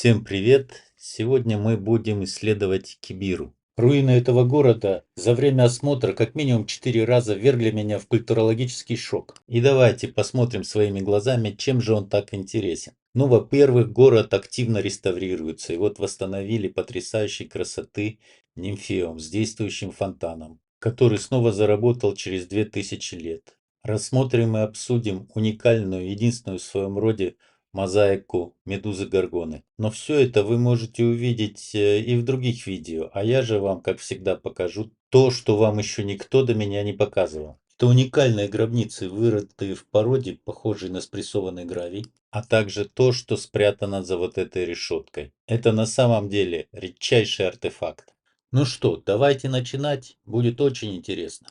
Всем привет! Сегодня мы будем исследовать Кибиру. Руины этого города за время осмотра как минимум 4 раза ввергли меня в культурологический шок. И давайте посмотрим своими глазами, чем же он так интересен. Ну, во-первых, город активно реставрируется. И вот восстановили потрясающей красоты Нимфеум с действующим фонтаном, который снова заработал через 2000 лет. Рассмотрим и обсудим уникальную, единственную в своем роде мозаику медузы Горгоны. Но все это вы можете увидеть и в других видео, а я же вам, как всегда, покажу то, что вам еще никто до меня не показывал. Это уникальные гробницы, вырытые в породе, похожей на спрессованный гравий, а также то, что спрятано за вот этой решеткой. Это на самом деле редчайший артефакт. Ну что, давайте начинать, будет очень интересно.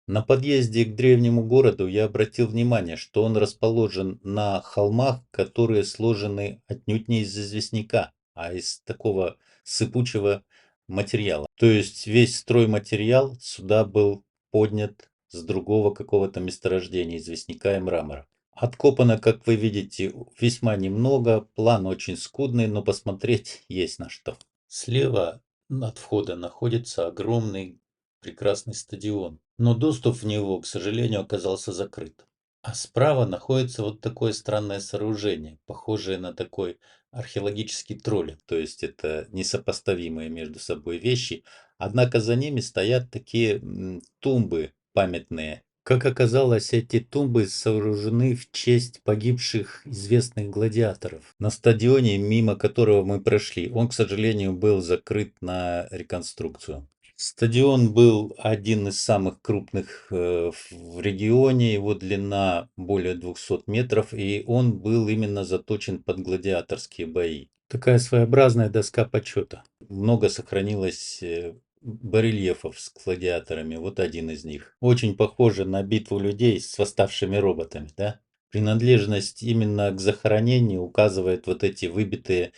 На подъезде к древнему городу я обратил внимание, что он расположен на холмах, которые сложены отнюдь не из известняка, а из такого сыпучего материала. То есть весь стройматериал сюда был поднят с другого какого-то месторождения известняка и мрамора. Откопано, как вы видите, весьма немного, план очень скудный, но посмотреть есть на что. Слева от входа находится огромный прекрасный стадион, но доступ в него, к сожалению, оказался закрыт. А справа находится вот такое странное сооружение, похожее на такой археологический троллинг, то есть это несопоставимые между собой вещи, однако за ними стоят такие тумбы памятные. Как оказалось, эти тумбы сооружены в честь погибших известных гладиаторов. На стадионе, мимо которого мы прошли, он, к сожалению, был закрыт на реконструкцию. Стадион был один из самых крупных в регионе, его длина более 200 метров, и он был именно заточен под гладиаторские бои. Такая своеобразная доска почета. Много сохранилось барельефов с гладиаторами, вот один из них. Очень похоже на битву людей с восставшими роботами, да? Принадлежность именно к захоронению указывает вот эти выбитые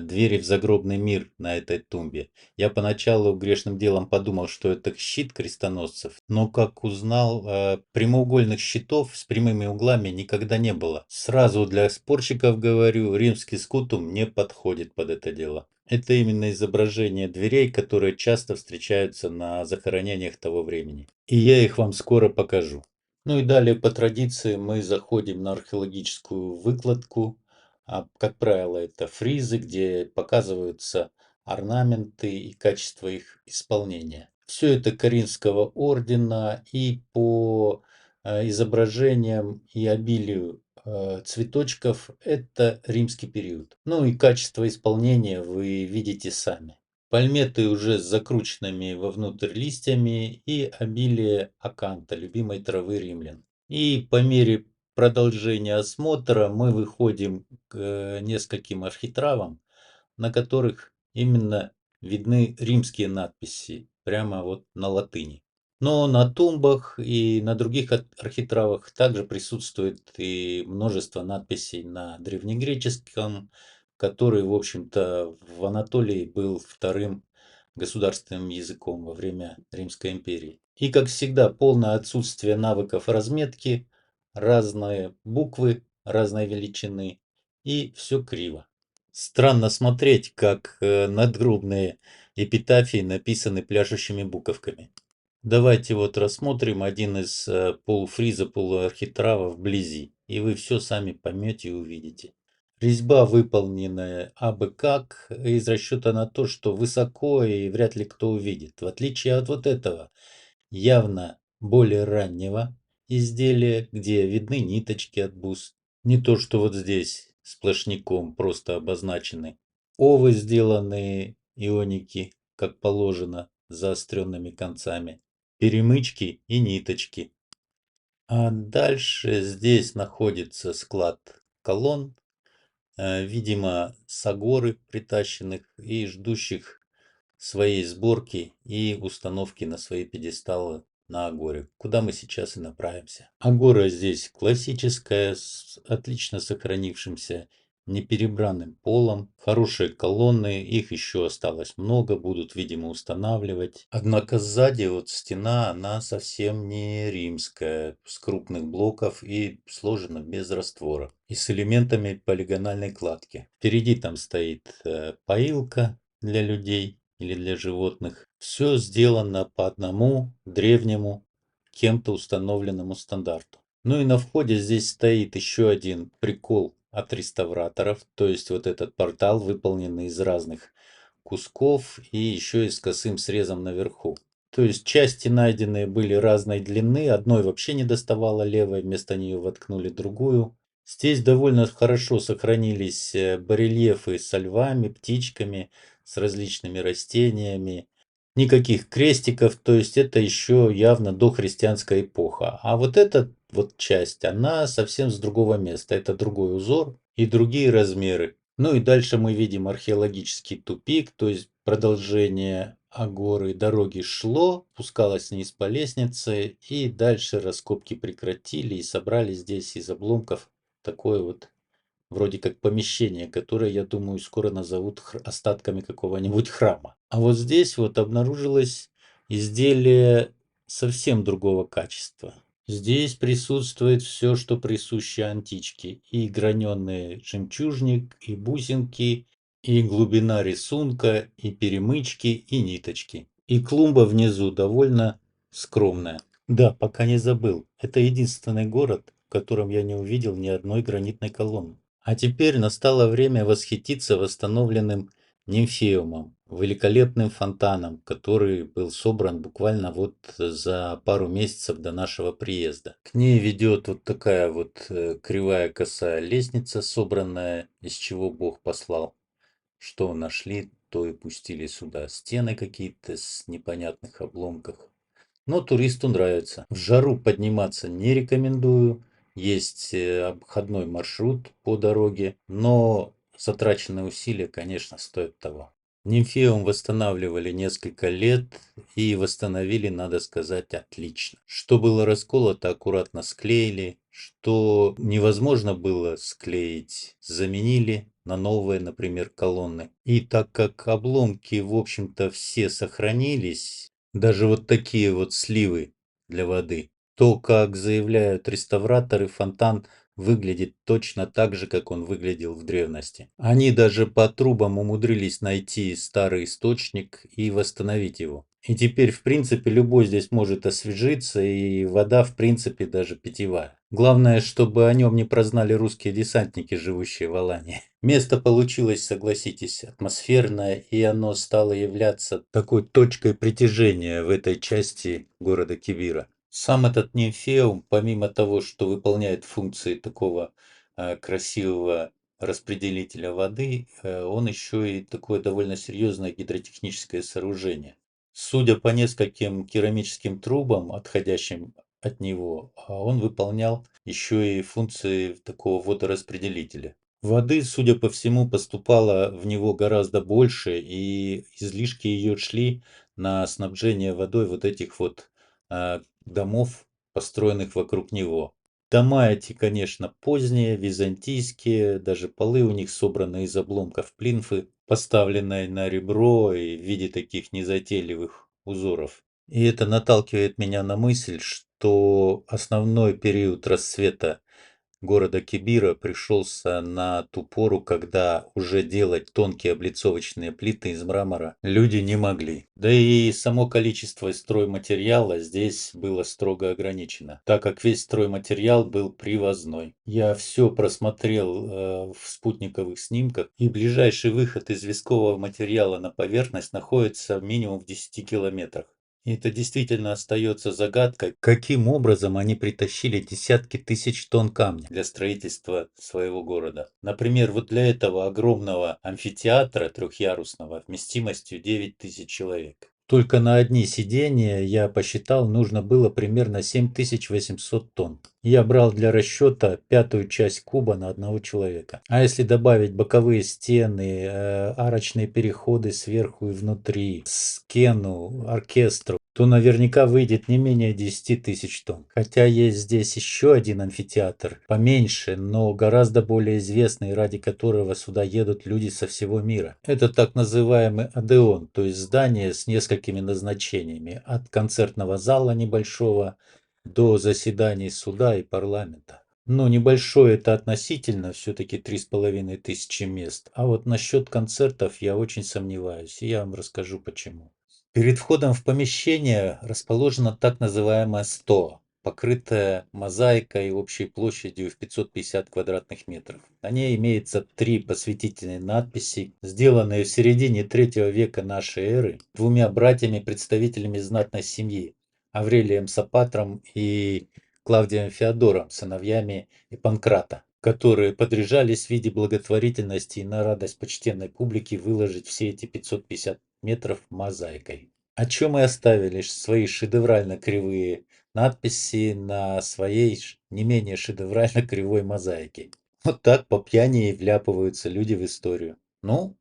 двери в загробный мир на этой тумбе. Я поначалу грешным делом подумал, что это щит крестоносцев, но как узнал, прямоугольных щитов с прямыми углами никогда не было. Сразу для спорщиков говорю, римский скутум не подходит под это дело. Это именно изображение дверей, которые часто встречаются на захоронениях того времени. И я их вам скоро покажу. Ну и далее по традиции мы заходим на археологическую выкладку. Как правило, это фризы, где показываются орнаменты и качество их исполнения. Все это Каринского ордена, и по изображениям и обилию цветочков это римский период. Ну и качество исполнения вы видите сами. Пальметы уже с закрученными вовнутрь листьями и обилие аканта, любимой травы римлян. И по мере продолжения осмотра мы выходим к нескольким архитравам, на которых именно видны римские надписи, прямо вот на латыни. Но на тумбах и на других архитравах также присутствует и множество надписей на древнегреческом, который, в общем-то, в Анатолии был вторым государственным языком во время Римской империи. И, как всегда, полное отсутствие навыков разметки, разные буквы разной величины и все криво. Странно смотреть, как надгробные эпитафии написаны пляшущими буковками. Давайте вот рассмотрим один из полуфриза, полуархитрава вблизи, и вы все сами поймете и увидите. Резьба выполненная абы как из расчета на то, что высоко и вряд ли кто увидит. В отличие от вот этого явно более раннего изделия, где видны ниточки от бус. Не то, что вот здесь сплошняком просто обозначены. Овы сделанные ионики, как положено, с заостренными концами. Перемычки и ниточки. А дальше здесь находится склад колонн, видимо, с агоры притащенных и ждущих своей сборки и установки на свои пьедесталы на Агоре, куда мы сейчас и направимся. Агора здесь классическая, с отлично сохранившимся неперебранным полом, хорошие колонны, их еще осталось много, будут, видимо, устанавливать. Однако сзади вот стена, она совсем не римская, с крупных блоков и сложена без раствора. И с элементами полигональной кладки. Впереди там стоит поилка для людей или для животных. Все сделано по одному древнему, кем-то установленному стандарту. Ну и на входе здесь стоит еще один прикол от реставраторов, то есть вот этот портал, выполненный из разных кусков и еще и с косым срезом наверху. То есть части найденные были разной длины, одной вообще не доставало левой, вместо нее воткнули другую. Здесь довольно хорошо сохранились барельефы со львами, птичками, с различными растениями. Никаких крестиков, то есть это еще явно дохристианская эпоха. А вот эта вот часть, она совсем с другого места. Это другой узор и другие размеры. Ну и дальше мы видим археологический тупик, то есть продолжение агоры дороги шло, спускалось вниз по лестнице, и дальше раскопки прекратили и собрали здесь из обломков такое вот вроде как помещение, которое, я думаю, скоро назовут остатками какого-нибудь храма. А вот здесь вот обнаружилось изделие совсем другого качества. Здесь присутствует все, что присуще античке. И граненый жемчужник, и бусинки, и глубина рисунка, и перемычки, и ниточки. И клумба внизу довольно скромная. Да, пока не забыл. Это единственный город, в котором я не увидел ни одной гранитной колонны. А теперь настало время восхититься восстановленным нимфеумом, великолепным фонтаном, который был собран буквально вот за пару месяцев до нашего приезда. К ней ведет вот такая вот кривая косая лестница, собранная, из чего Бог послал. Что нашли, то и пустили сюда. Стены какие-то с непонятных обломках. Но туристу нравится. В жару подниматься не рекомендую. Есть обходной маршрут по дороге, но затраченные усилия, конечно, стоят того. Нимфеум восстанавливали несколько лет и восстановили, надо сказать, отлично. Что было расколото, аккуратно склеили. Что невозможно было склеить, заменили на новые, например, колонны. И так как обломки, в общем-то, все сохранились, даже вот такие вот сливы для воды, то, как заявляют реставраторы, фонтан выглядит точно так же, как он выглядел в древности. Они даже по трубам умудрились найти старый источник и восстановить его. И теперь, в принципе, любой здесь может освежиться, и вода, в принципе, даже питьевая. Главное, чтобы о нем не прознали русские десантники, живущие в Алании. Место получилось, согласитесь, атмосферное, и оно стало являться такой точкой притяжения в этой части города Кибира. Сам этот нимфеум, помимо того, что выполняет функции такого красивого распределителя воды, он еще и такое довольно серьезное гидротехническое сооружение. Судя по нескольким керамическим трубам, отходящим от него, он выполнял еще и функции такого водораспределителя. Воды, судя по всему, поступало в него гораздо больше, и излишки ее шли на снабжение водой вот этих вот домов, построенных вокруг него. Дома эти, конечно, поздние, византийские, даже полы у них собраны из обломков плинфы, поставленной на ребро и в виде таких незатейливых узоров. И это наталкивает меня на мысль, что основной период расцвета города Кибира пришелся на ту пору, когда уже делать тонкие облицовочные плиты из мрамора люди не могли. Да и само количество стройматериала здесь было строго ограничено, так как весь стройматериал был привозной. Я все просмотрел в спутниковых снимках, и ближайший выход из вискового материала на поверхность находится минимум в 10 километрах. И это действительно остается загадкой, каким образом они притащили десятки тысяч тонн камня для строительства своего города. Например, вот для этого огромного амфитеатра трехъярусного вместимостью 9 тысяч человек. Только на одни сидения, я посчитал, нужно было примерно 7800 тонн. Я брал для расчета пятую часть куба на одного человека. А если добавить боковые стены, арочные переходы сверху и внутри, стену, оркестру, то наверняка выйдет не менее 10 000 тонн. Хотя есть здесь еще один амфитеатр, поменьше, но гораздо более известный, ради которого сюда едут люди со всего мира. Это так называемый Адеон, то есть здание с несколькими назначениями, от концертного зала небольшого до заседаний суда и парламента. Но небольшое это относительно, все-таки 3500 мест. А вот насчет концертов я очень сомневаюсь, и я вам расскажу почему. Перед входом в помещение расположена так называемая стоа, покрытая мозаикой общей площадью в 550 квадратных метров. На ней имеется три посвятительные надписи, сделанные в середине третьего века нашей эры двумя братьями-представителями знатной семьи, Аврелием Сопатром и Клавдием Феодором, сыновьями Панкрата, которые подряжались в виде благотворительности и на радость почтенной публики выложить все эти 550 метров мозаикой. О чем и оставили свои шедеврально кривые надписи на своей не менее шедеврально кривой мозаике. Вот так по пьяни и вляпываются люди в историю. Ну,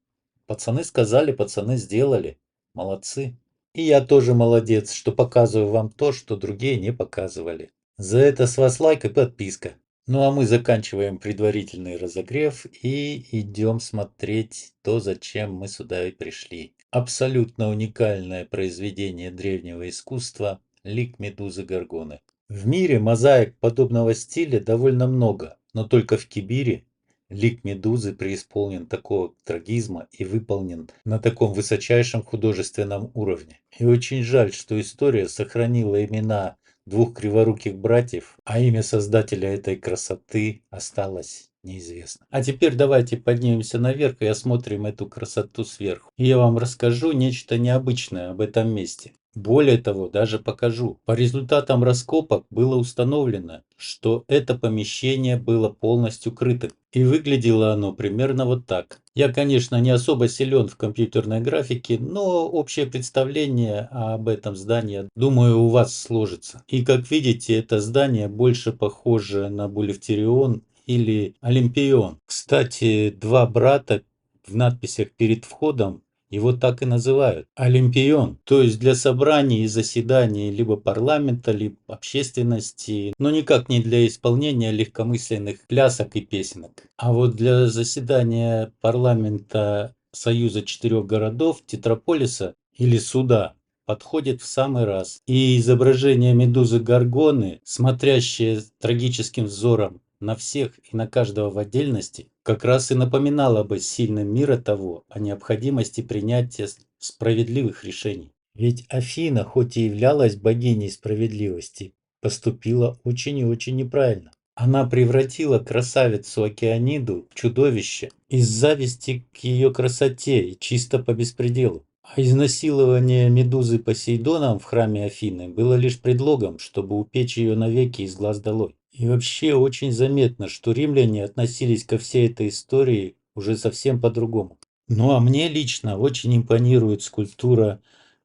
пацаны сказали, пацаны сделали. Молодцы. И я тоже молодец, что показываю вам то, что другие не показывали. За это с вас лайк и подписка. Ну а мы заканчиваем предварительный разогрев и идем смотреть то, зачем мы сюда и пришли. Абсолютно уникальное произведение древнего искусства «Лик Медузы Горгоны». В мире мозаик подобного стиля довольно много, но только в Кибире лик Медузы преисполнен такого трагизма и выполнен на таком высочайшем художественном уровне. И очень жаль, что история сохранила имена двух криворуких братьев, а имя создателя этой красоты осталось неизвестно. А теперь давайте поднимемся наверх и осмотрим эту красоту сверху. И я вам расскажу нечто необычное об этом месте. Более того, даже покажу. По результатам раскопок было установлено, что это помещение было полностью крыто. И выглядело оно примерно вот так. Я, конечно, не особо силен в компьютерной графике, но общее представление об этом здании, думаю, у вас сложится. И как видите, это здание больше похоже на Булевтерион или Олимпион. Кстати, два брата в надписях перед входом его так и называют – Олимпион, то есть для собраний и заседаний либо парламента, либо общественности, но никак не для исполнения легкомысленных плясок и песенок. А вот для заседания парламента Союза четырех городов, Тетраполиса или суда подходит в самый раз. И изображение медузы Горгоны, смотрящее трагическим взором на всех и на каждого в отдельности, как раз и напоминало бы сильным мира того о необходимости принятия справедливых решений. Ведь Афина, хоть и являлась богиней справедливости, поступила очень и очень неправильно. Она превратила красавицу Океаниду в чудовище из зависти к ее красоте и чисто по беспределу. А изнасилование Медузы Посейдоном в храме Афины было лишь предлогом, чтобы упечь ее навеки из глаз долой. И вообще очень заметно, что римляне относились ко всей этой истории уже совсем по-другому. Ну а мне лично очень импонирует скульптура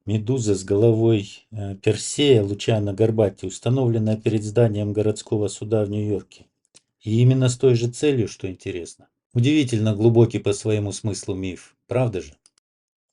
Медузы с головой Персея Лучано Горбати, установленная перед зданием городского суда в Нью-Йорке. И именно с той же целью, что интересно. Удивительно глубокий по своему смыслу миф, правда же?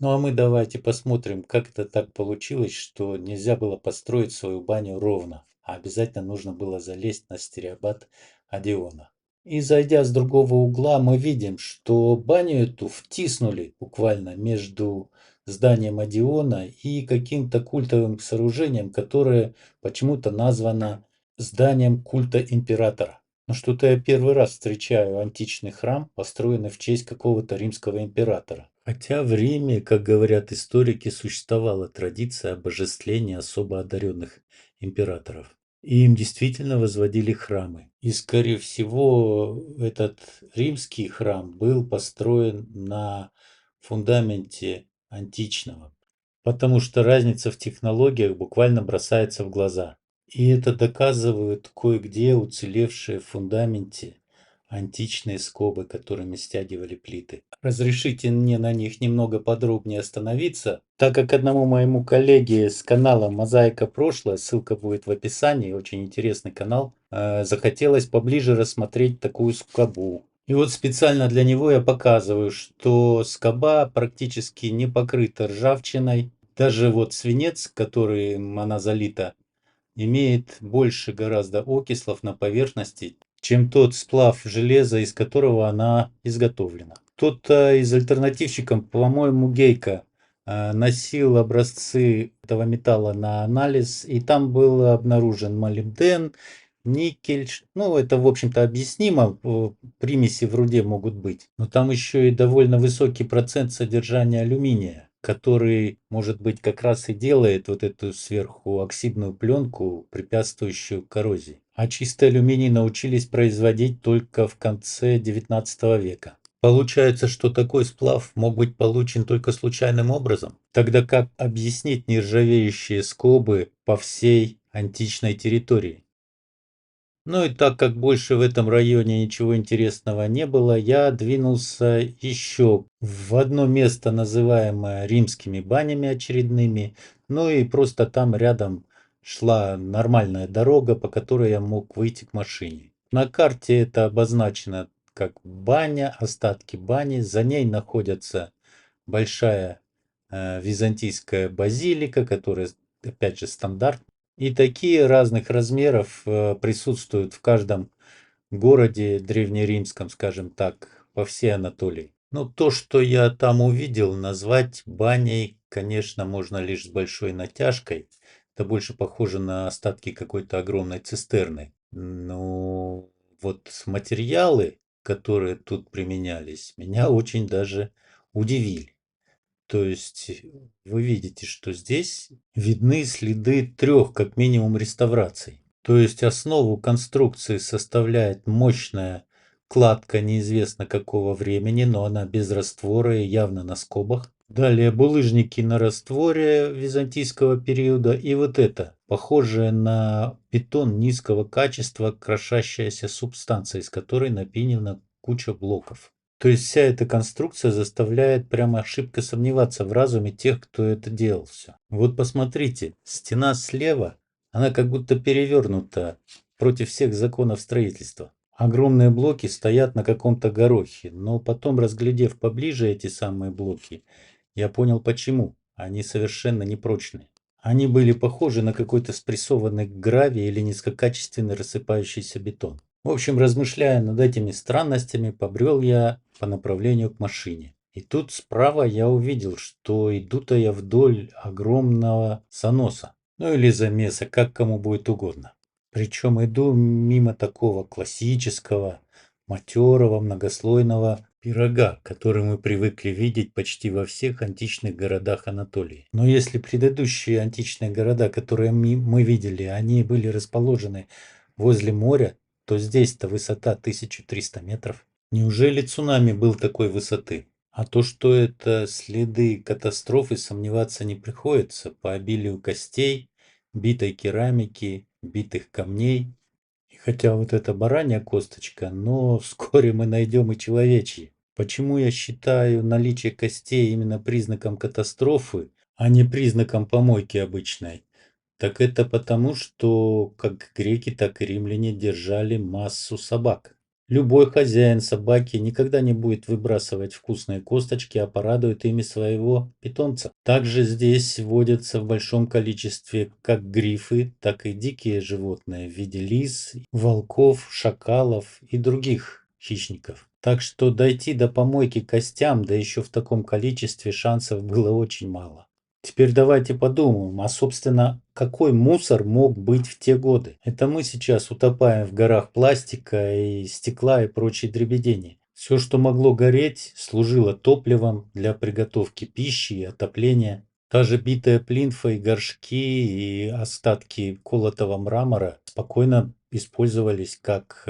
Ну а мы давайте посмотрим, как это так получилось, что нельзя было построить свою баню ровно, а обязательно нужно было залезть на стереобат Одеона. И зайдя с другого угла, мы видим, что баню эту втиснули буквально между зданием Одеона и каким-то культовым сооружением, которое почему-то названо зданием культа императора. Но что-то я первый раз встречаю античный храм, построенный в честь какого-то римского императора. Хотя в Риме, как говорят историки, существовала традиция обожествления особо одаренных императоров. И им действительно возводили храмы. И, скорее всего, этот римский храм был построен на фундаменте античного. Потому что разница в технологиях буквально бросается в глаза. И это доказывают кое-где уцелевшие в фундаменте античные скобы, которыми стягивали плиты. Разрешите мне на них немного подробнее остановиться, так как одному моему коллеге с канала «Мозаика прошлое», ссылка будет в описании, очень интересный канал, захотелось поближе рассмотреть такую скобу. И вот специально для него я показываю, что скоба практически не покрыта ржавчиной. Даже вот свинец, которым она залита, имеет больше гораздо окислов на поверхности, чем тот сплав железа, из которого она изготовлена. Кто-то из альтернативщиков, по-моему, Гейка, носил образцы этого металла на анализ, и там был обнаружен молибден, никель. Ну, это, в общем-то, объяснимо, примеси в руде могут быть. Но там еще и довольно высокий процент содержания алюминия, который, может быть, как раз и делает вот эту сверху оксидную пленку, препятствующую коррозии. А чистый алюминий научились производить только в конце 19 века. Получается, что такой сплав мог быть получен только случайным образом? Тогда как объяснить нержавеющие скобы по всей античной территории? Ну и так как больше в этом районе ничего интересного не было, я двинулся еще в одно место, называемое римскими банями очередными. Ну и просто там рядом шла нормальная дорога, по которой я мог выйти к машине. На карте это обозначено как баня, остатки бани. За ней находится большая византийская базилика, которая опять же стандарт. И такие разных размеров присутствуют в каждом городе древнеримском, скажем так, по всей Анатолии. Но то, что я там увидел, назвать баней, конечно, можно лишь с большой натяжкой. Это больше похоже на остатки какой-то огромной цистерны. Но вот материалы, которые тут применялись, меня очень даже удивили. То есть вы видите, что здесь видны следы трех, как минимум, реставраций. То есть основу конструкции составляет мощная кладка неизвестно какого времени, но она без раствора и явно на скобах. Далее булыжники на растворе византийского периода и вот это, похожее на бетон низкого качества, крошащаяся субстанция, из которой напинена куча блоков. То есть вся эта конструкция заставляет прямо ошибка сомневаться в разуме тех, кто это делал все. Вот посмотрите, стена слева, она как будто перевернута против всех законов строительства. Огромные блоки стоят на каком-то горохе, но потом, разглядев поближе эти самые блоки, я понял почему. Они совершенно непрочные. Они были похожи на какой-то спрессованный гравий или низкокачественный рассыпающийся бетон. В общем, размышляя над этими странностями, побрел я по направлению к машине. И тут справа я увидел, что иду-то я вдоль огромного заноса. Ну или замеса, как кому будет угодно. Причем иду мимо такого классического, матерого, многослойного пирога, который мы привыкли видеть почти во всех античных городах Анатолии. Но если предыдущие античные города, которые мы видели, они были расположены возле моря, то здесь-то высота 1300 метров. Неужели цунами был такой высоты? А то, что это следы катастрофы, сомневаться не приходится по обилию костей, битой керамики, битых камней. И хотя вот это баранья косточка, но вскоре мы найдем и человечьи. Почему я считаю наличие костей именно признаком катастрофы, а не признаком помойки обычной? Так это потому, что как греки, так и римляне держали массу собак. Любой хозяин собаки никогда не будет выбрасывать вкусные косточки, а порадует ими своего питомца. Также здесь водятся в большом количестве как грифы, так и дикие животные в виде лис, волков, шакалов и других хищников. Так что дойти до помойки костям, да еще в таком количестве, шансов было очень мало. Теперь давайте подумаем, а собственно, какой мусор мог быть в те годы? Это мы сейчас утопаем в горах пластика и стекла и прочей дребедени. Все, что могло гореть, служило топливом для приготовки пищи и отопления. Та же битая плинфа и горшки и остатки колотого мрамора спокойно использовались как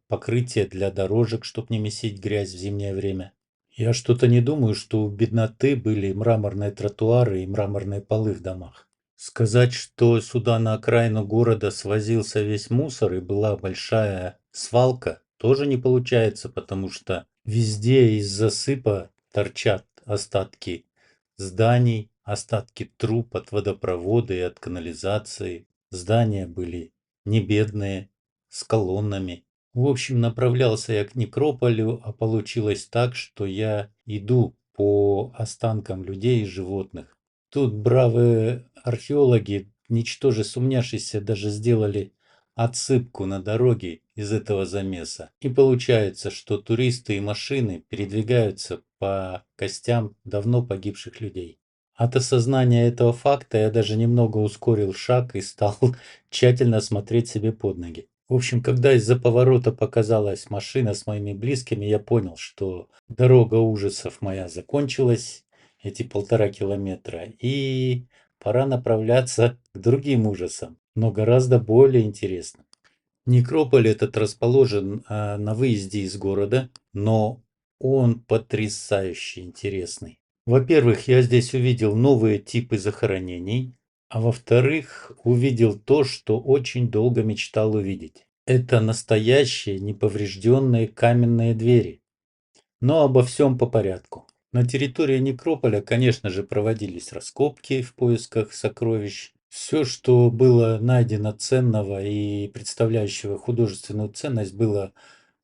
покрытие для дорожек, чтобы не месить грязь в зимнее время. Я что-то не думаю, что у бедноты были мраморные тротуары и мраморные полы в домах. Сказать, что сюда на окраину города свозился весь мусор и была большая свалка, тоже не получается, потому что везде из засыпа торчат остатки зданий, остатки труб от водопровода и от канализации. Здания были не бедные, с колоннами. В общем, направлялся я к некрополю, а получилось так, что я иду по останкам людей и животных. Тут бравые археологи, ничтоже сумняшися, даже сделали отсыпку на дороге из этого замеса. И получается, что туристы и машины передвигаются по костям давно погибших людей. От осознания этого факта я даже немного ускорил шаг и стал тщательно смотреть себе под ноги. В общем, когда из-за поворота показалась машина с моими близкими, я понял, что дорога ужасов моя закончилась, эти 1,5 километра, и пора направляться к другим ужасам, но гораздо более интересным. Некрополь этот расположен на выезде из города, но он потрясающе интересный. Во-первых, я здесь увидел новые типы захоронений, а во-вторых, увидел то, что очень долго мечтал увидеть. Это настоящие неповрежденные каменные двери. Но обо всем по порядку. На территории некрополя, конечно же, проводились раскопки в поисках сокровищ. Все, что было найдено ценного и представляющего художественную ценность, было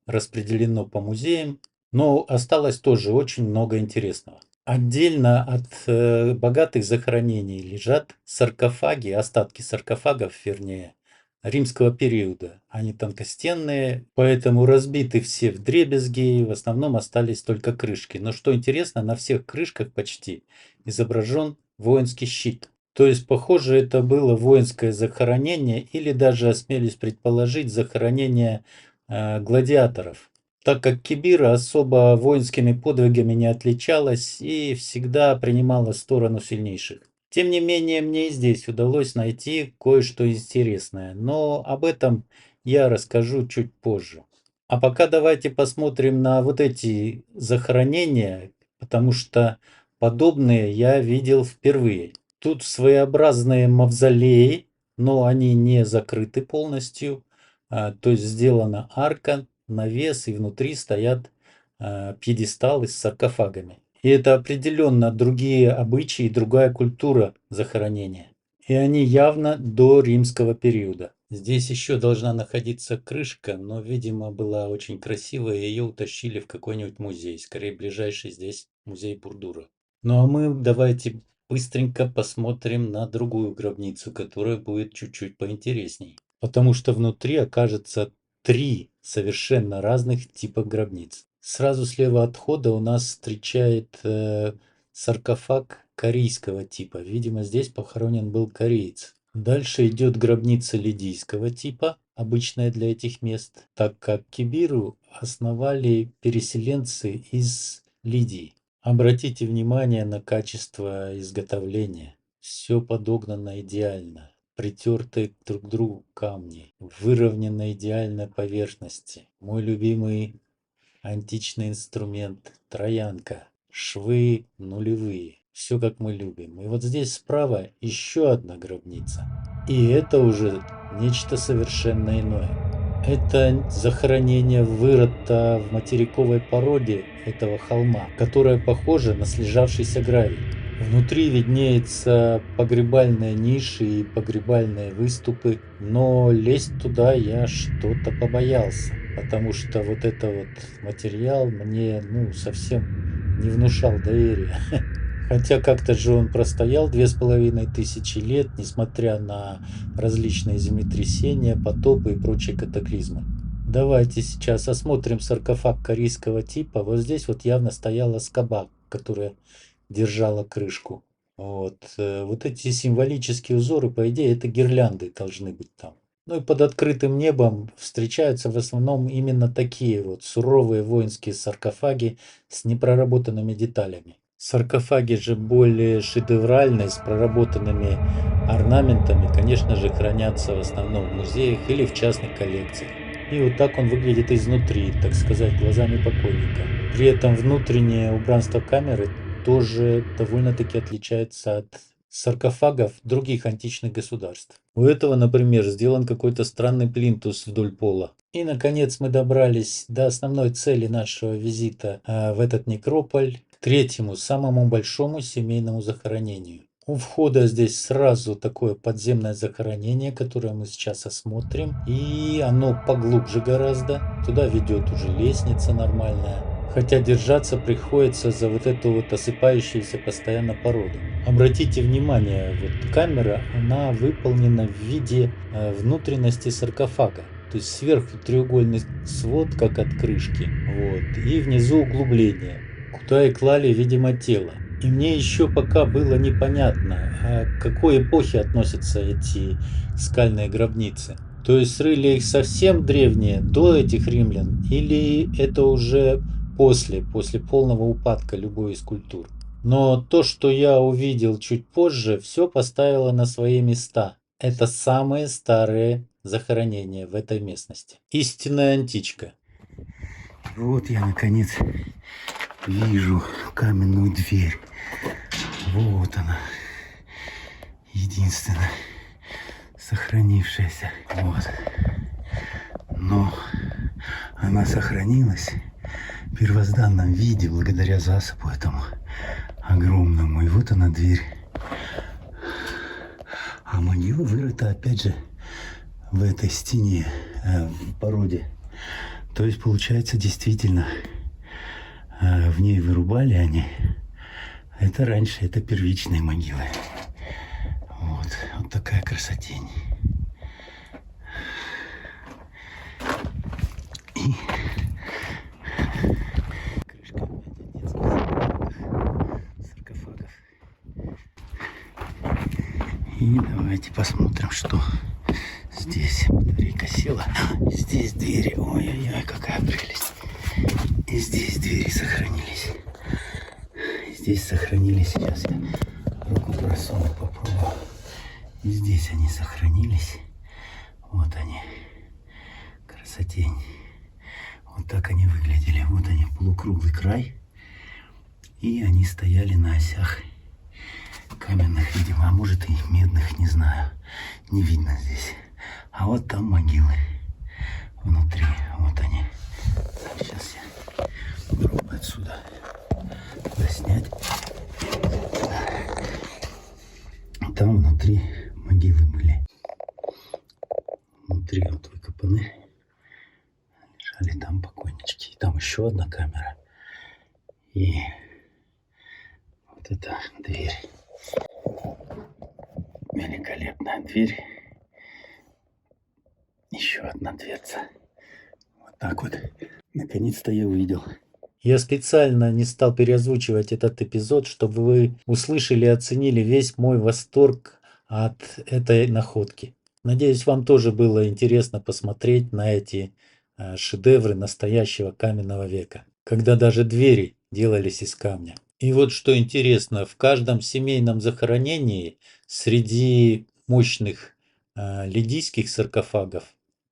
распределено по музеям, но осталось тоже очень много интересного. Отдельно от богатых захоронений лежат саркофаги, остатки саркофагов, вернее, римского периода. Они тонкостенные, поэтому разбиты все вдребезги, в основном остались только крышки. Но что интересно, на всех крышках почти изображен воинский щит. То есть, похоже, это было воинское захоронение или даже, осмелюсь предположить, захоронение гладиаторов. Так как Кибира особо воинскими подвигами не отличалась и всегда принимала сторону сильнейших. Тем не менее, мне и здесь удалось найти кое-что интересное, но об этом я расскажу чуть позже. А пока давайте посмотрим на вот эти захоронения, потому что подобные я видел впервые. Тут своеобразные мавзолеи, но они не закрыты полностью, то есть сделана арка, навес, и внутри стоят пьедесталы с саркофагами. И это определенно другие обычаи, другая культура захоронения. И они явно до римского периода. Здесь еще должна находиться крышка, но, видимо, была очень красивая, и ее утащили в какой-нибудь музей, скорее ближайший здесь музей Бурдура. Ну а мы давайте быстренько посмотрим на другую гробницу, которая будет чуть-чуть поинтересней. Потому что внутри окажется 3 совершенно разных типа гробниц. Сразу слева от входа у нас встречает саркофаг корейского типа. Видимо, здесь похоронен был кореец. Дальше идет гробница лидийского типа, обычная для этих мест, так как Кибиру основали переселенцы из Лидии. Обратите внимание на качество изготовления. Все подогнано идеально. Притертые друг к другу камни, выровненной идеальной поверхности. Мой любимый античный инструмент – троянка. Швы нулевые. Все как мы любим. И вот здесь справа еще одна гробница. И это уже нечто совершенно иное. Это захоронение вырыто в материковой породе этого холма, которая похожа на слежавшийся гравий. Внутри виднеются погребальные ниши и погребальные выступы, но лезть туда я что-то побоялся, потому что вот этот вот материал мне совсем не внушал доверия. Хотя как-то же он простоял 2500 лет, несмотря на различные землетрясения, потопы и прочие катаклизмы. Давайте сейчас осмотрим саркофаг корейского типа. Вот здесь вот явно стояла скоба, которая держала крышку. Вот эти символические узоры, по идее, это гирлянды должны быть там. Ну и под открытым небом встречаются в основном именно такие вот суровые воинские саркофаги с непроработанными деталями. Саркофаги же более шедевральные, с проработанными орнаментами, конечно же, хранятся в основном в музеях или в частных коллекциях. И вот так он выглядит изнутри, так сказать, глазами покойника. При этом внутреннее убранство камеры тоже довольно-таки отличается от саркофагов других античных государств. У этого, например, сделан какой-то странный плинтус вдоль пола. И, наконец, мы добрались до основной цели нашего визита в этот некрополь, к третьему, самому большому семейному захоронению. У входа здесь сразу такое подземное захоронение, которое мы сейчас осмотрим. И оно поглубже гораздо. Туда ведет уже лестница нормальная. Хотя держаться приходится за вот эту вот осыпающуюся постоянно породу. Обратите внимание, вот камера, она выполнена в виде внутренности саркофага. То есть сверху треугольный свод, как от крышки, вот, и внизу углубление, куда и клали, видимо, тело. И мне еще пока было непонятно, а к какой эпохе относятся эти скальные гробницы. То есть рыли их совсем древние, до этих римлян, или это уже после полного упадка любой из культур. Но то, что я увидел чуть позже, все поставило на свои места. Это самые старые захоронения в этой местности. Истинная античка. Вот я наконец вижу каменную дверь. Вот она. Единственная сохранившаяся. Вот. Но она сохранилась в первозданном виде благодаря засыпу этому огромному. И вот она дверь. А могила вырыта опять же в этой стене, в породе. То есть получается действительно в ней вырубали они. Это раньше, это первичные могилы. Вот такая красотень. И крышка опять детских саркофагов. И давайте посмотрим, что здесь. Батарейка села. Здесь двери. Ой-ой-ой, какая прелесть. И здесь двери сохранились. Здесь сохранились. Сейчас я руку просуну, попробую. И здесь они сохранились. Вот они. Красотень. Вот так они выглядели. Вот они, полукруглый край. И они стояли на осях каменных, видимо, а может и медных, не знаю. Не видно здесь. А вот там могилы внутри. Вот они. Сейчас я попробую отсюда заснять. Там внутри могилы были. Внутри вот выкопаны. Лежали там покойнички. И там еще одна камера. И вот эта дверь. Великолепная дверь. Еще одна дверца. Вот так вот. Наконец-то я увидел. Я специально не стал переозвучивать этот эпизод, чтобы вы услышали и оценили весь мой восторг от этой находки. Надеюсь, вам тоже было интересно посмотреть на эти шедевры настоящего каменного века, когда даже двери делались из камня. И вот что интересно, в каждом семейном захоронении среди мощных лидийских саркофагов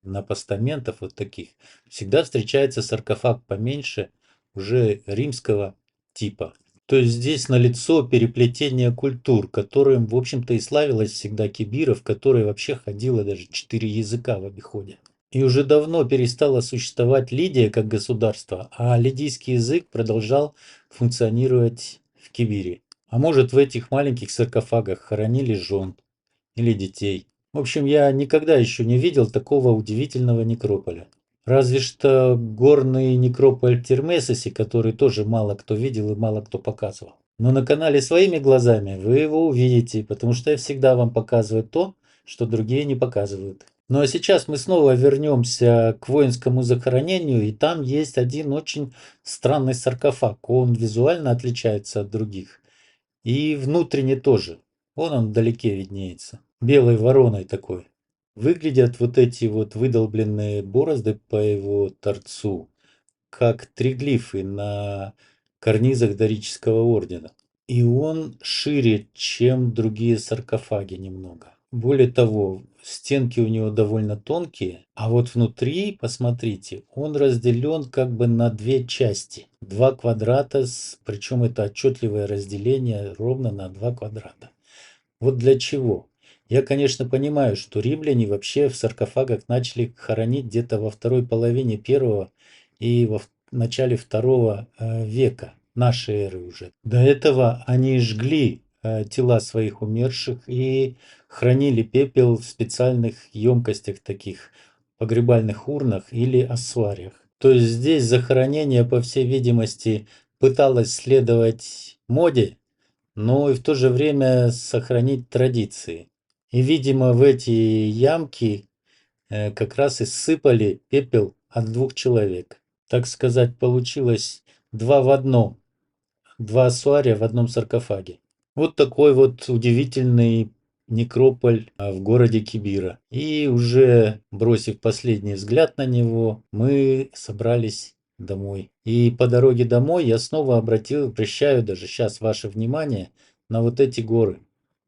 на постаментах вот таких всегда встречается саркофаг поменьше, уже римского типа. То есть здесь налицо переплетение культур, которым, в общем-то, и славилась всегда Кибира, в которой вообще ходило даже 4 языка в обиходе. И уже давно перестала существовать Лидия как государство, а лидийский язык продолжал функционировать в Кибире. А может, в этих маленьких саркофагах хоронили жен или детей. В общем, я никогда еще не видел такого удивительного некрополя. Разве что горный некрополь Термесоси, который тоже мало кто видел и мало кто показывал. Но на канале своими глазами вы его увидите, потому что я всегда вам показываю то, что другие не показывают. Ну а сейчас мы снова вернемся к воинскому захоронению, и там есть один очень странный саркофаг. Он визуально отличается от других. И внутренне тоже. Вон он вдалеке виднеется. Белой вороной такой. Выглядят вот эти вот выдолбленные борозды по его торцу, как триглифы на карнизах дорического ордена. И он шире, чем другие саркофаги немного. Более того, стенки у него довольно тонкие, а вот внутри, посмотрите, он разделен как бы на две части. Два квадрата, причем это отчетливое разделение ровно на два квадрата. Вот для чего? Я, конечно, понимаю, что римляне вообще в саркофагах начали хоронить где-то во второй половине первого и начале второго века нашей эры уже. До этого они жгли тела своих умерших и хранили пепел в специальных емкостях таких, погребальных урнах или ассуариях. То есть здесь захоронение, по всей видимости, пыталось следовать моде, но и в то же время сохранить традиции. И, видимо, в эти ямки как раз и сыпали пепел от двух человек. Так сказать, получилось два в одном. Два ассуария в одном саркофаге. Вот такой вот удивительный некрополь в городе Кибира. И уже бросив последний взгляд на него, мы собрались домой. И по дороге домой я снова обращаю даже сейчас ваше внимание на вот эти горы.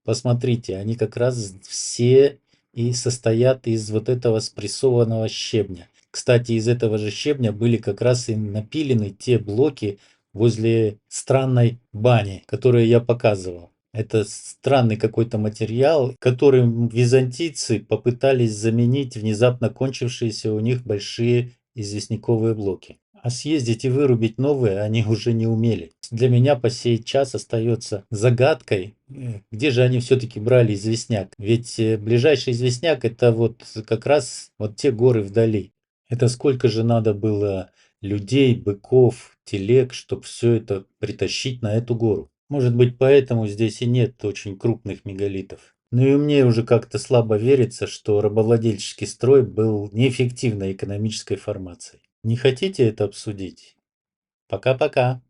Посмотрите, они как раз все и состоят из вот этого спрессованного щебня. Кстати, из этого же щебня были как раз и напилены те блоки возле странной бани, которую я показывал. Это странный какой-то материал, которым византийцы попытались заменить внезапно кончившиеся у них большие известняковые блоки. А съездить и вырубить новые они уже не умели. Для меня по сей час остается загадкой, где же они все-таки брали известняк. Ведь ближайший известняк это вот как раз вот те горы вдали. Это сколько же надо было людей, быков, телег, чтобы все это притащить на эту гору. Может быть, поэтому здесь и нет очень крупных мегалитов. Ну и мне уже как-то слабо верится, что рабовладельческий строй был неэффективной экономической формацией. Не хотите это обсудить? Пока-пока.